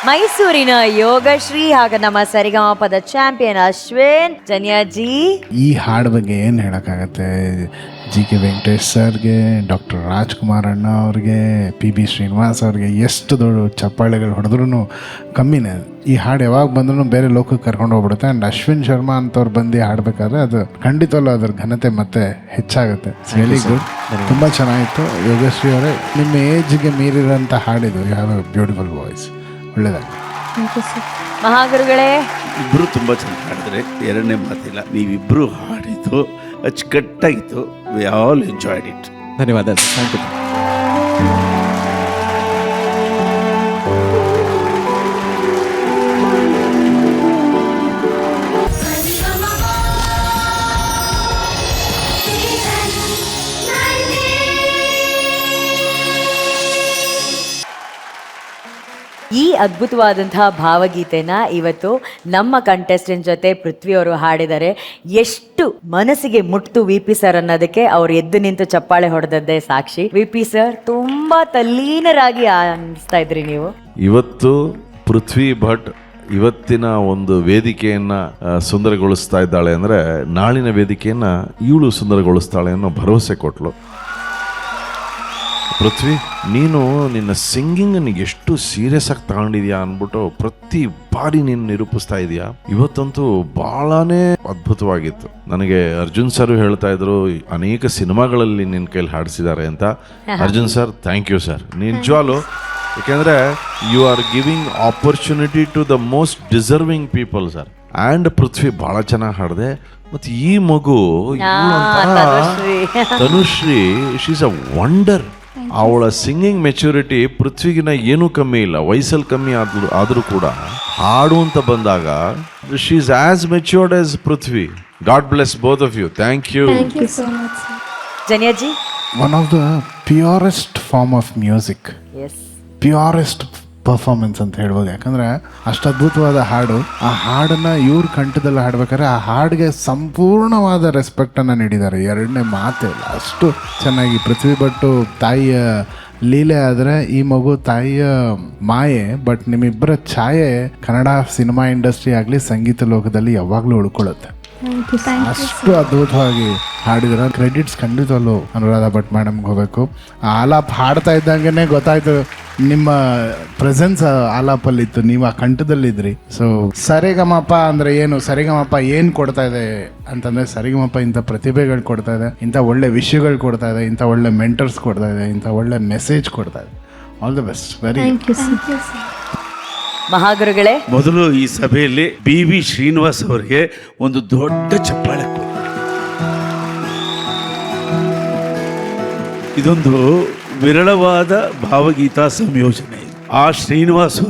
ಮೈಸೂರಿನ ಯೋಗಶ್ರೀ ಹಾಗೂ ನಮ್ಮ ಸರಿಗಮಪದ ಚಾಂಪಿಯನ್ ಅಶ್ವಿನ್ ಜನ್ಯಾಜಿ. ಈ ಹಾಡು ಬಗ್ಗೆ ಏನು ಹೇಳೋಕ್ಕಾಗತ್ತೆ? ಜಿ.ಕೆ. ವೆಂಕಟೇಶ್ ಸರ್ಗೆ, ಡಾಕ್ಟರ್ ರಾಜ್ಕುಮಾರ್ ಅಣ್ಣ ಅವ್ರಿಗೆ, ಪಿ.ಬಿ. ಶ್ರೀನಿವಾಸ್ ಅವ್ರಿಗೆ ಎಷ್ಟು ದೊಡ್ಡ ಚಪ್ಪಾಳೆಗಳು ಹೊಡೆದ್ರೂ ಕಮ್ಮಿನೇ. ಈ ಹಾಡು ಯಾವಾಗ ಬಂದ್ರೂ ಬೇರೆ ಲೋಕಕ್ಕೆ ಕರ್ಕೊಂಡು ಹೋಗ್ಬಿಡುತ್ತೆ. ಆ್ಯಂಡ್ ಅಶ್ವಿನ್ ಶರ್ಮಾ ಅಂತವ್ರು ಬಂದು ಹಾಡಬೇಕಾದ್ರೆ ಅದು ಖಂಡಿತವಲ್ಲ ಅದ್ರ ಘನತೆ ಮತ್ತೆ ಹೆಚ್ಚಾಗುತ್ತೆ. ವೆರಿ ಗುಡ್, ತುಂಬ ಚೆನ್ನಾಗಿತ್ತು. ಯೋಗಶ್ರೀ ಅವರೇ, ನಿಮ್ಮ ಏಜ್ಗೆ ಮೀರಿರೋಂಥ ಹಾಡಿದು. You have a beautiful voice. ಒಳ್ಳೆಯದಾಗಿ. ಮಹಾಗುರುಗಳೇ, ಇಬ್ಬರು ತುಂಬ ಚೆನ್ನಾಗಿ ಹಾಡಿದ್ರೆ, ಎರಡನೇ ಮಾತಿಲ್ಲ. ನೀವಿಬ್ಬರು ಹಾಡಿದ್ದು ಅಚ್ಚುಕಟ್ಟಾಗಿತ್ತು. We all enjoyed it. ಧನ್ಯವಾದ. Thank you. ಈ ಅದ್ಭುತವಾದಂತಹ ಭಾವಗೀತೆನ ಇವತ್ತು ನಮ್ಮ ಕಂಟೆಸ್ಟೆಂಟ್ ಜೊತೆ ಪೃಥ್ವಿ ಅವರು ಹಾಡಿದರೆ ಎಷ್ಟು ಮನಸ್ಸಿಗೆ ಮುಟ್ತು ವಿ ಪಿ ಸರ್ ಅನ್ನೋದಕ್ಕೆ ಅವ್ರು ಎದ್ದು ನಿಂತು ಚಪ್ಪಾಳೆ ಹೊಡೆದದ್ದೇ ಸಾಕ್ಷಿ. ವಿ ಪಿ ಸರ್ ತುಂಬಾ ತಲ್ಲೀನರಾಗಿ ಅನಿಸ್ತಾ ಇದ್ರಿ ನೀವು. ಇವತ್ತು ಪೃಥ್ವಿ ಭಟ್ ಇವತ್ತಿನ ಒಂದು ವೇದಿಕೆಯನ್ನ ಸುಂದರಗೊಳಿಸ್ತಾ ಇದ್ದಾಳೆ ಅಂದ್ರೆ, ನಾಳಿನ ವೇದಿಕೆಯನ್ನ ಇವಳು ಸುಂದರಗೊಳಿಸ್ತಾಳೆ ಅನ್ನೋ ಭರವಸೆ ಕೊಟ್ಲು. ಪೃಥ್ವಿ, ನೀನು ನಿನ್ನ ಸಿಂಗಿಂಗ್ ಎಷ್ಟು ಸೀರಿಯಸ್ ಆಗಿ ತಗೊಂಡಿದ್ಯಾ ಅಂದ್ಬಿಟ್ಟು ಪ್ರತಿ ಬಾರಿ ನೀನು ನಿರೂಪಿಸ್ತಾ ಇದೀಯಾ. ಇವತ್ತಂತೂ ಬಹಳನೇ ಅದ್ಭುತವಾಗಿತ್ತು. ನನಗೆ ಅರ್ಜುನ್ ಸರ್ ಹೇಳ್ತಾ ಇದ್ರು, ಅನೇಕ ಸಿನಿಮಾಗಳಲ್ಲಿ ನಿನ್ನ ಕೈಲಿ ಹಾಡಿಸಿದ್ದಾರೆ ಅಂತ. Arjun sir, thank you sir. ನಿಜವಾಗ್ಲೂ, ಯಾಕೆಂದ್ರೆ you are giving opportunity to the most deserving people sir. And Prithvi ಭಾಳ ಚೆನ್ನಾಗಿ ಹಾಡಿದೆ. ಮತ್ತು ಈ ಮಗು Tanushree, she is a wonder. ಅವಳ ಸಿಂಗಿಂಗ್ ಮೆಚುರಿಟಿ ಪೃಥ್ವಿಗಿನ ಏನೂ ಕಮ್ಮಿ ಇಲ್ಲ. ವಯಸ್ಸಲ್ಲಿ ಕಮ್ಮಿ ಆದರೂ ಕೂಡ ಹಾಡು ಅಂತ ಬಂದಾಗ she is as matured as Prithvi. God bless both of you. Thank you. Janyaji, one of the purest form of music, purest performance ಅಂತ ಹೇಳ್ಬೋದು. ಯಾಕಂದರೆ ಅಷ್ಟು ಅದ್ಭುತವಾದ ಹಾಡು. ಆ ಹಾಡನ್ನು ಇವ್ರ ಕಂಠದಲ್ಲಿ ಹಾಡ್ಬೇಕಾದ್ರೆ ಆ ಹಾಡಿಗೆ ಸಂಪೂರ್ಣವಾದ ರೆಸ್ಪೆಕ್ಟನ್ನು ನೀಡಿದ್ದಾರೆ. ಎರಡನೇ ಮಾತೇ ಇಲ್ಲ, ಅಷ್ಟು ಚೆನ್ನಾಗಿ. ಪೃಥ್ವಿ ಭಟ್ಟು ತಾಯಿಯ ಲೀಲೆ ಆದರೆ ಈ ಮಗು ತಾಯಿಯ ಮಾಯೆ. ಬಟ್ ನಿಮ್ಮಿಬ್ಬರ ಛಾಯೆ ಕನ್ನಡ ಸಿನಿಮಾ ಇಂಡಸ್ಟ್ರಿ ಆಗಲಿ ಸಂಗೀತ ಲೋಕದಲ್ಲಿ ಯಾವಾಗಲೂ ಉಳ್ಕೊಳ್ಳುತ್ತೆ. ಅಷ್ಟು ಅದ್ಭುತವಾಗಿ ಹಾಡಿದ್ರೆ ಕ್ರೆಡಿಟ್ಸ್ ಖಂಡಿತವಲ್ಲೂ ಅನುರಾಧ ಭಟ್ ಮೇಡಮ್ಗೆ ಹೋಗಬೇಕು. ಆಲಾಪ್ ಹಾಡ್ತಾ ಇದ್ದಂಗೆ ಗೊತ್ತಾಯ್ತು ನಿಮ್ಮ ಪ್ರೆಸೆನ್ಸ್ ಆಲಾಪಲ್ಲಿತ್ತು, ನೀವು ಆ ಕಂಠದಲ್ಲಿದ್ರಿ. ಸೊ ಸರಿಗಮಪ ಅಂದರೆ ಏನು, ಸರಿಗಮಪ ಏನು ಕೊಡ್ತಾ ಇದೆ ಅಂತಂದರೆ, ಸರಿಗಮಪ ಇಂಥ ಪ್ರತಿಭೆಗಳು ಕೊಡ್ತಾ ಇದೆ, ಇಂಥ ಒಳ್ಳೆ ವಿಷಯಗಳು ಕೊಡ್ತಾ ಇದೆ, ಇಂಥ ಒಳ್ಳೆ ಮೆಂಟರ್ಸ್ ಕೊಡ್ತಾ ಇದೆ, ಇಂಥ ಒಳ್ಳೆ ಮೆಸೇಜ್ ಕೊಡ್ತಾ ಇದೆ. All the best. ವೆರಿ ಮಹಾಗುರುಗಳೇ, ಮೊದಲು ಈ ಸಭೆಯಲ್ಲಿ ಬಿ.ವಿ. ಶ್ರೀನಿವಾಸ್ ಅವರಿಗೆ ಒಂದು ದೊಡ್ಡ ಚಪ್ಪಾಳೆ. ಇದೊಂದು ವಿರಳವಾದ ಭಾವಗೀತಾ ಸಂಯೋಜನೆ. ಆ ಶ್ರೀನಿವಾಸು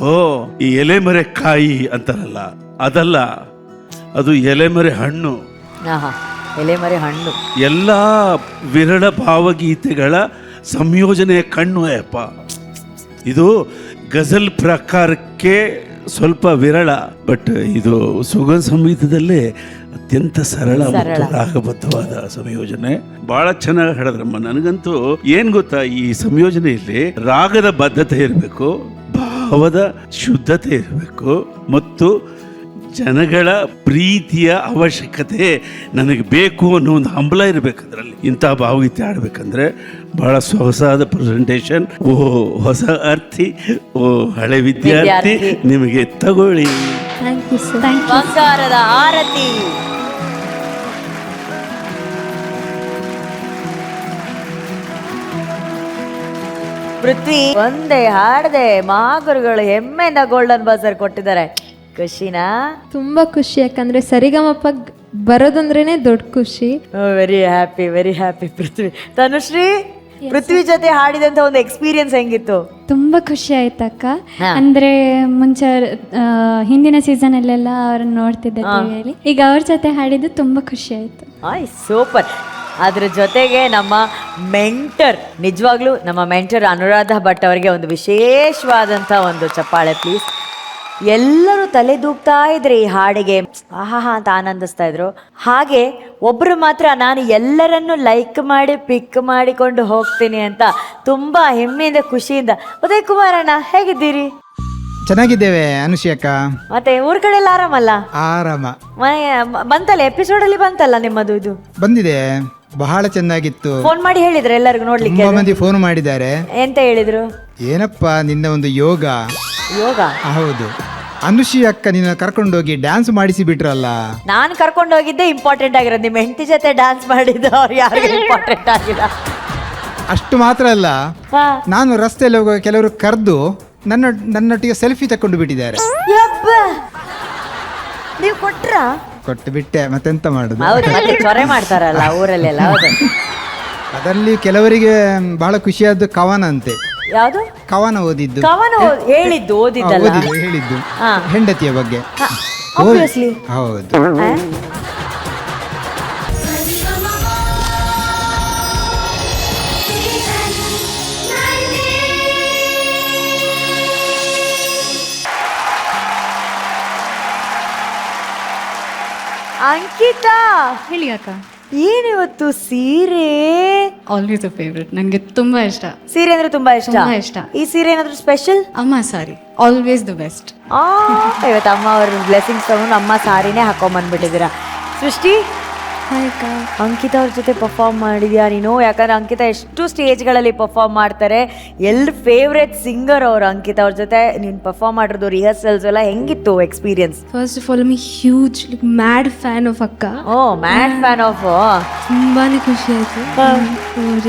ಈ ಎಲೆಮರೆ ಕಾಯಿ ಅಂತಾರಲ್ಲ, ಅದಲ್ಲ, ಅದು ಎಲೆಮರೆ ಹಣ್ಣು. ಎಲೆಮರೆ ಹಣ್ಣು. ಎಲ್ಲ ವಿರಳ ಭಾವಗೀತೆಗಳ ಸಂಯೋಜನೆಯ ಕಣ್ಣು ಅಯ್ಯಪ್ಪ. ಇದು ಗಜಲ್ ಪ್ರಕಾರಕ್ಕೆ ಸ್ವಲ್ಪ ವಿರಳ, ಬಟ್ ಇದು ಸುಗಮ ಸಂಗೀತದಲ್ಲೇ ಅತ್ಯಂತ ಸರಳ ಮತ್ತು ರಾಗಬದ್ಧವಾದ ಸಂಯೋಜನೆ. ಬಹಳ ಚೆನ್ನಾಗಿ ಹಾಡಿದ್ರಮ್ಮ. ನನಗಂತೂ ಏನ್ ಗೊತ್ತಾ, ಈ ಸಂಯೋಜನೆಯಲ್ಲಿ ರಾಗದ ಬದ್ಧತೆ ಇರಬೇಕು, ಭಾವದ ಶುದ್ಧತೆ ಇರಬೇಕು, ಮತ್ತು ಜನಗಳ ಪ್ರೀತಿಯ ಅವಶ್ಯಕತೆ ನನಗೆ ಬೇಕು ಅನ್ನೋ ಒಂದು ಹಂಬಲ ಇರಬೇಕು ಅದರಲ್ಲಿ. ಇಂತಹ ಭಾವಗೀತೆ ಆಡಬೇಕಂದ್ರೆ ಬಹಳ ಸೊಗಸಾದ ಪ್ರೆಸೆಂಟೇಷನ್. ಓ ಹೊಸ ಅರ್ಥಿ, ಓ ಹಳೆ ವಿದ್ಯಾರ್ಥಿ, ನಿಮಗೆ ತಗೊಳ್ಳಿ. ಬಂಗಾರದ ಆರತಿ. ಪೃಥ್ವಿ ಒಂದೇ ಹಾಡದೆ ಮಹಾಗುರುಗಳು ಹೆಮ್ಮೆಯಿಂದ ಗೋಲ್ಡನ್ ಬಜಾರ್ ಕೊಟ್ಟಿದ್ದಾರೆ. ಖುಷಿನಾ? ತುಂಬಾ ಖುಷಿ, ಯಾಕಂದ್ರೆ ಸರಿಗಮಪ ಬರೋದಂದ್ರೇನೆ ದೊಡ್ಡ ಖುಷಿ. Very happy, very happy. Prithvi, Tanushree, Prithvi ಜೊತೆ ಹಾಡಿದಂತ ಒಂದು ಎಕ್ಸ್ಪೀರಿಯನ್ಸ್ ಹೆಂಗಿತ್ತು? ತುಂಬಾ ಖುಷಿ ಆಯ್ತಕ್ಕ. ಅಂದ್ರೆ ಮುಂಚೆ ಹಿಂದಿನ ಸೀಸನ್ ಅಲ್ಲೆಲ್ಲ ಅವ್ರನ್ನ ನೋಡ್ತಿದ್ದೆ ಟಿವಿಯಲ್ಲಿ, ಈಗ ಅವ್ರ ಜೊತೆ ಹಾಡಿದ್ದು ತುಂಬಾ ಖುಷಿ ಆಯ್ತು. ಸೂಪರ್. ಅದ್ರ ಜೊತೆಗೆ ನಮ್ಮ ಮೆಂಟರ್, ನಿಜವಾಗ್ಲೂ ನಮ್ಮ ಮೆಂಟರ್ ಅನುರಾಧ ಭಟ್ ಅವರಿಗೆ ಒಂದು ವಿಶೇಷವಾದಂಥ ಒಂದು ಚಪ್ಪಾಳೆ ಪ್ಲೀಸ್. ಎಲ್ಲರೂ ತಲೆ ದೂಗ್ತಾ ಇದ್ರೆ ಈ ಹಾಡಿಗೆ, ಆಹಾ ಅಂತ ಆನಂದಿಸ್ತಾ ಇದ್ರು. ಹಾಗೆ ಒಬ್ರು ಮಾತ್ರ ನಾನು ಎಲ್ಲರನ್ನು ಲೈಕ್ ಮಾಡಿ ಪಿಕ್ ಮಾಡಿಕೊಂಡು ಹೋಗ್ತೀನಿ ಅಂತ ತುಂಬಾ ಹೆಮ್ಮೆಯಿಂದ ಖುಷಿಯಿಂದ. ಉದಯ್ ಕುಮಾರ್ ಅಣ್ಣ, ಹೇಗಿದ್ದೀರಿ? ಚೆನ್ನಾಗಿದ್ದೇವೆ ಅನುಷಿ ಅಕ್ಕ. ಮತ್ತೆ ಊರ್ ಕಡೆ ಎಲ್ಲ ಆರಾಮಲ್ಲ? ಆರಾಮ. ಬಂತಲ್ಲ ಎಪಿಸೋಡ್ ಅಲ್ಲಿ ಬಂತಲ್ಲ ನಿಮ್ಮದು ಇದು ಬಂದಿದೆ, ಬಹಳ ಚೆನ್ನಾಗಿತ್ತು. ಫೋನ್ ಮಾಡಿ ಹೇಳಿದ್ರೆ ಎಲ್ಲರಿಗೂ ನೋಡ್ಲಿಕ್ಕೆ? ತುಂಬಾ ಮಂದಿ ಫೋನ್ ಮಾಡಿದ್ದಾರೆ. ಎಂತ ಹೇಳಿದ್ರು? ಏನಪ್ಪ ನಿನ್ನ ಒಂದು ಯೋಗ. ಯೋಗ? ಹೌದು, ಅನುಷಿ ಅಕ್ಕ ನಿನ್ನ ಕರ್ಕೊಂಡೋಗಿ ಡ್ಯಾನ್ಸ್ ಮಾಡಿಸಿ ಬಿಟ್ರಲ್ಲ. ನಾನು ಕರ್ಕೊಂಡು ಹೋಗಿದ್ದೆ ಇಂಪಾರ್ಟೆಂಟ್ ಆಗಿರೋದು, ನಿಮ್ಮ ಹೆಂಡತಿ ಜೊತೆ ಡ್ಯಾನ್ಸ್ ಮಾಡಿದ್ದು ಅವ್ರು ಯಾರಿಗೂ ಇಂಪಾರ್ಟೆಂಟ್ ಆಗಿಲ್ಲ. ಅಷ್ಟು ಮಾತ್ರ ಅಲ್ಲ, ಹಾ. ನಾನು ರಸ್ತೆಯಲ್ಲಿ ಹೋಗುವ ಕೆಲವರು ಕರೆದು ನನ್ನೊಟ್ಟಿಗೆ ಸೆಲ್ಫಿ ತಕೊಂಡು ಬಿಟ್ಟಿದ್ದಾರೆ. ಯಬ್ಬ! ನೀವು ಕೊಟ್ರಾ? ಕೊಟ್ಟು ಬಿಟ್ಟೆ, ಮತ್ತೆಂತ ಮಾಡುದು. ಹೌದು, ಮತ್ತೆ ಚೊರೆ ಮಾಡ್ತಾರಲ್ಲ ಊರಲ್ಲೆಲ್ಲ. ಹೌದು. ಅದರಲ್ಲಿ ಕೆಲವರಿಗೆ ಬಹಳ ಖುಷಿಯಾದ್ದು ಕವನ ಅಂತೆ. ಯಾವುದು ಕವನ ಓದಿದ್ದು. ಕವನ ಹೇಳಿದ್ದು ಓದಿದ್ದಲ್ಲ? ಹೇಳಿದ್ದು ಹಾ. ಹೆಂಡತಿಯ ಬಗ್ಗೆ. Obviously. ಹೌದು. ಅಂಕಿತಾ, ಹೇಳಿ ಅಕ್ಕ. ಏನಿವತ್ತು ಸೀರೆ? ಆಲ್ವೇಸ್ ಅ ಫೇವ್ರೆಟ್, ನನಗೆ ತುಂಬಾ ಇಷ್ಟ. ಸೀರೆ ಅಂದ್ರೆ ತುಂಬಾ ಇಷ್ಟ? ತುಂಬಾ ಇಷ್ಟ. ಈ ಸೀರೆ ಏನಾದ್ರು ಸ್ಪೆಷಲ್? ಅಮ್ಮ ಸಾರಿ ಆಲ್ವೇಸ್ ದ ಬೆಸ್ಟ್. ಇವತ್ತು ಅಮ್ಮ ಅವ್ರ ಬ್ಲೆಸ್ಸಿಂಗ್ಸ್ ತಗೊಂಡು ಅಮ್ಮ ಸಾರಿನೇ ಹಾಕೊಂಬಂದ್ಬಿಟ್ಟಿದ್ದೀರಾ. ಸೃಷ್ಟಿ, ಅಂಕಿತಾ ಅವ್ರ ಜೊತೆ ಪರ್ಫಾರ್ಮ್ ಮಾಡಿದ್ಯಾ ನೀನು? ಯಾಕಂದ್ರೆ ಅಂಕಿತಾ ಎಷ್ಟು ಸ್ಟೇಜ್ಗಳಲ್ಲಿ ಪರ್ಫಾರ್ಮ್ ಮಾಡ್ತಾರೆ, ಎಲ್ಲರ ಫೇವ್ರೆಟ್ ಸಿಂಗರ್ ಅವರು. ಅಂಕಿತಾ ಅವ್ರ ಜೊತೆ ನೀನು ಪರ್ಫಾರ್ಮ್ ಮಾಡಿರೋದು ರಿಹರ್ಸಲ್ಸ್ ಎಲ್ಲ ಹೆಂಗಿತ್ತು experience? First of all I huge mad fan of ಅಕ್ಕ. ಓ, ಮ್ಯಾಡ್ ಫ್ಯಾನ್ ಆಫ್. ತುಂಬಾನೇ ಖುಷಿ ಆಯ್ತು.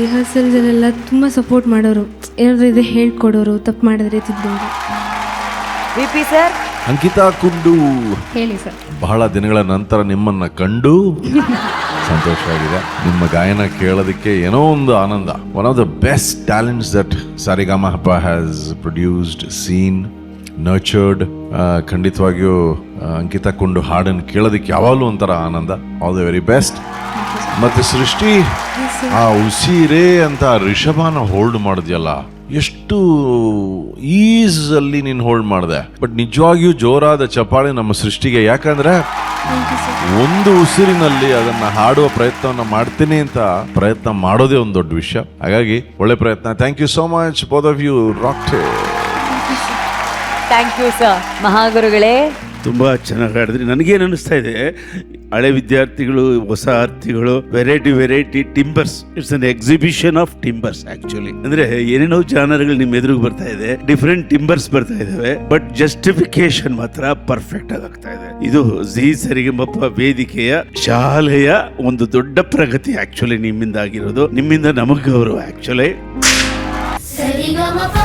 ರಿಹರ್ಸಲ್ಸಲ್ಲೆಲ್ಲ ತುಂಬ ಸಪೋರ್ಟ್ ಮಾಡೋರು, ಏನಾದರೂ ಇದ್ರೆ ಹೇಳ್ಕೊಡೋರು, ತಪ್ಪು ಮಾಡಿದ್ರೆ ತಿದ್ದೋರು. ವಿಪಿ ಸರ್, ಅಂಕಿತಾ ಕುಂಡು, ಹೇಳಿ ಸರ್. ಬಹಳ ದಿನಗಳ ನಂತರ ನಿಮ್ಮನ್ನ ಕಂಡು ಸಂತೋಷ ಆಗಿದೆ. ನಿಮ್ಮ ಗಾಯನ ಕೇಳೋದಕ್ಕೆ ಏನೋ ಒಂದು ಆನಂದ. One of the best talents that Sa Re Ga Ma Pa has produced, seen, nurtured. ಖಂಡಿತವಾಗಿಯೂ ಅಂಕಿತಾ ಕುಂಡು ಹಾಡನ್ನು ಕೇಳೋದಕ್ಕೆ ಯಾವಾಗಲೂ ಒಂಥರ ಆನಂದ. All the very best. ಮತ್ತೆ ಸೃಷ್ಟಿ, ಆ ಉಸಿರೇ ಅಂತ ರಿಷಭಾನ ಹೋಲ್ಡ್ ಮಾಡಿದ್ಯಲ್ಲ, ಎಷ್ಟು ಈಸಲ್ಲಿ ನೀನು ಹೋಲ್ಡ್ ಮಾಡಿದೆ. ಬಟ್ ನಿಜವಾಗಿಯೂ ಜೋರಾದ ಚಪ್ಪಾಳೆ ನಮ್ಮ ಸೃಷ್ಟಿಗೆ. ಯಾಕಂದ್ರೆ ಒಂದು ಉಸಿರಿನಲ್ಲಿ ಅದನ್ನ ಹಾಡುವ ಪ್ರಯತ್ನವನ್ನ ಮಾಡ್ತೀನಿ ಅಂತ ಪ್ರಯತ್ನ ಮಾಡೋದೇ ಒಂದು ದೊಡ್ಡ ವಿಷಯ. ಹಾಗಾಗಿ ಒಳ್ಳೆ ಪ್ರಯತ್ನ. Thank you so much both of you. Rocked. Thank you sir. ಮಹಾಗುರುಗಳೇ, ತುಂಬ ಚೆನ್ನಾಗಿ ಹಾಡಿದ್ರಿ. ನನಗೇನು ಅನ್ನಿಸ್ತಾ ಇದೆ, ಹಳೆ ವಿದ್ಯಾರ್ಥಿಗಳು, ಹೊಸ ಅರ್ಥಿಗಳು, variety timbres. It's an exhibition of timbres actually. ಅಂದ್ರೆ ಏನೇನೋ ಜಾನರ್ಗಳು ನಿಮ್ಮ ಎದುರಿಗೆ ಬರ್ತಾ ಇದೆ, ಡಿಫ್ರೆಂಟ್ ಟಿಂಬರ್ಸ್ ಬರ್ತಾ ಇದಾವೆ, ಬಟ್ ಜಸ್ಟಿಫಿಕೇಶನ್ ಮಾತ್ರ ಪರ್ಫೆಕ್ಟ್ ಆಗಿ ಆಗ್ತಾ ಇದೆ. ಇದು ಜೀ ಸರಿಗಮಪ ವೇದಿಕೆಯ ಶಾಲೆಯ ಒಂದು ದೊಡ್ಡ ಪ್ರಗತಿ ಆಕ್ಚುಲಿ ನಿಮ್ಮಿಂದ ಆಗಿರೋದು. ನಿಮ್ಮಿಂದ ನಮಗೆ ಗೌರವ ಆಕ್ಚುಲಿ. ಸರಿಗಮಪ